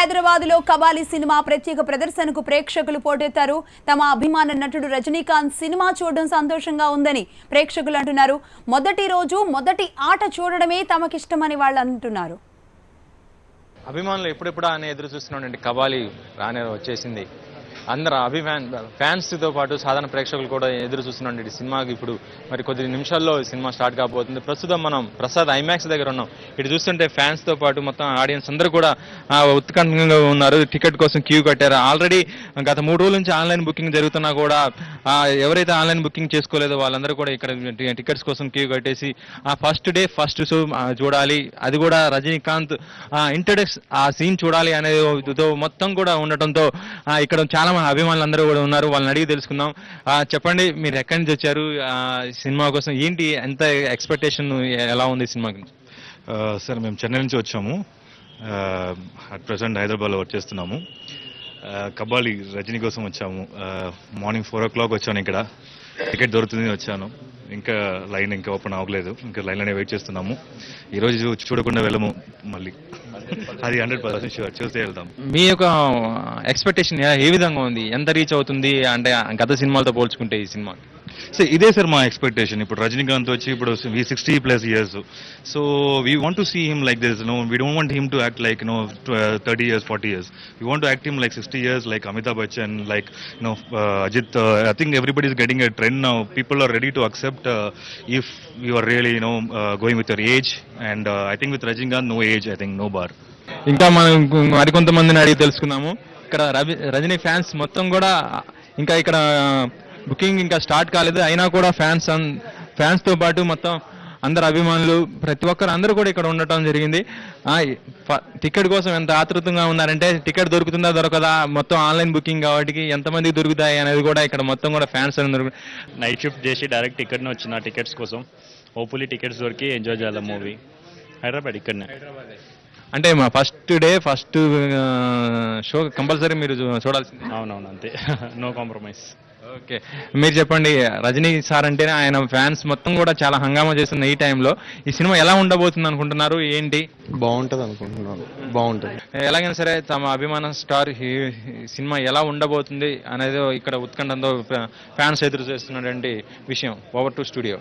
హైదరాబాద్ లో కబాలి సినిమా ప్రత్యేక ప్రదర్శనకు ప్రేక్షకులు పోటెత్తారు. తమ అభిమాన నటుడు రజనీకాంత్ సినిమా చూడడం సంతోషంగా ఉందని ప్రేక్షకులు అంటున్నారు. మొదటి రోజు మొదటి ఆట చూడడమే తమకిష్టమని వాళ్ళు అంటున్నారు. అభిమానులు ఎప్పుడెప్పుడా అని ఎదురు చూస్తున్నాండి. కబాలి రానే వచ్చేసింది. అందరూ ఫ్యాన్స్తో పాటు సాధారణ ప్రేక్షకులు కూడా ఎదురు చూస్తున్నాండి. ఈ సినిమాకి ఇప్పుడు మరి కొద్ది నిమిషాల్లో సినిమా స్టార్ట్ కాబోతుంది. ప్రస్తుతం మనం ప్రసాద్ ఐమాక్స్ దగ్గర ఉన్నాం. ఇటు చూస్తుంటే ఫ్యాన్స్తో పాటు మొత్తం ఆడియన్స్ అందరూ కూడా ఉత్కంఠంగా ఉన్నారు. టికెట్ కోసం క్యూ కట్టారు. ఆల్రెడీ గత 3 రోజుల నుంచి ఆన్లైన్ బుకింగ్ జరుగుతున్నా కూడా ఎవరైతే ఆన్లైన్ బుకింగ్ చేసుకోలేదో వాళ్ళందరూ కూడా ఇక్కడ టికెట్స్ కోసం క్యూ కట్టేసి ఫస్ట్ డే ఫస్ట్ షో చూడాలి, అది కూడా రజనీకాంత్ ఇంట్రడక్స్ ఆ సీన్ చూడాలి అనేది మొత్తం కూడా ఉండటంతో ఇక్కడ చాలా అభిమానులు అందరూ కూడా ఉన్నారు. వాళ్ళని అడిగి తెలుసుకుందాం. చెప్పండి, మీరు ఎక్కడి నుంచి వచ్చారు, సినిమా కోసం ఏంటి, ఎంత ఎక్స్పెక్టేషన్ ఎలా ఉంది సినిమాకి? సార్ మేము చెన్నై నుంచి వచ్చాము. అట్ ప్రెసెంట్ హైదరాబాద్లో వర్క్ చేస్తున్నాము. కబాలి రజనీ కోసం వచ్చాము. మార్నింగ్ 4 o'clock వచ్చాను. ఇక్కడ టికెట్ దొరుకుతుంది వచ్చాను. ఇంకా లైన్ ఇంకా ఓపెన్ అవ్వలేదు. ఇంకా లైన్లోనే వెయిట్ చేస్తున్నాము. ఈరోజు చూడకుండా వెళ్ళము, మళ్ళీ అది 100% షూర్, చూస్తే వెళ్తాం. మీ యొక్క ఎక్స్పెక్టేషన్ ఏ విధంగా ఉంది? ఎంత రీచ్ అవుతుంది అంటే గత సినిమాలతో పోల్చుకుంటే ఈ సినిమా? సో ఇదే సార్ మా ఎక్స్పెక్టేషన్. ఇప్పుడు రజనీకాంత్ వచ్చి ఇప్పుడు 60+ years. So we want to see him like this. We don't want him to act like 30 years, 40 years. We want to act him like 60 years, like Amitabh Bachchan, like Ajit. I think everybody is getting a trend now. People are ready to accept if you are really going with your age. And I think with Rajinikanth, no age, I think no bar. ఇంకా మనం మరికొంతమందిని అడిగి తెలుసుకుందాము. ఇక్కడ Rajani fans మొత్తం కూడా ఇంకా ఇక్కడ booking ఇంకా స్టార్ట్ కాలేదు, అయినా కూడా ఫ్యాన్స్తో పాటు మొత్తం అందరు అభిమానులు ప్రతి ఒక్కరు అందరూ కూడా ఇక్కడ ఉండటం జరిగింది. టికెట్ కోసం ఎంత ఆతృతంగా ఉన్నారంటే టికెట్ దొరుకుతుందా దొరకదా, మొత్తం ఆన్లైన్ బుకింగ్ కాబట్టి ఎంతమందికి దొరుకుతాయి అనేది కూడా ఇక్కడ మొత్తం కూడా ఫ్యాన్స్ అందరూ నైట్ షిఫ్ట్ చేసి డైరెక్ట్ టికెట్ని వచ్చిన టికెట్స్ కోసం. హోప్ఫుల్లీ టికెట్స్ దొరికి ఎంజాయ్ చేయాలి మూవీ. హైదరాబాద్ ఇక్కడనే. అంటే మా first day first show compulsory మీరు చూడాల్సింది. అవునవును, అంతే. No compromise. ఓకే, మీరు చెప్పండి. రజనీ సార్ అంటేనే ఆయన ఫ్యాన్స్ మొత్తం కూడా చాలా హంగామా చేస్తున్న ఈ టైంలో ఈ సినిమా ఎలా ఉండబోతుంది అనుకుంటున్నారు? ఏంటి? బాగుంటుంది అనుకుంటున్నాను. బాగుంటుంది. ఎలాగైనా సరే తమ అభిమాన స్టార్ సినిమా ఎలా ఉండబోతుంది అనేది ఇక్కడ ఉత్కంఠంతో ఫ్యాన్స్ ఎదురు చేస్తున్నటువంటి విషయం. Over to studio.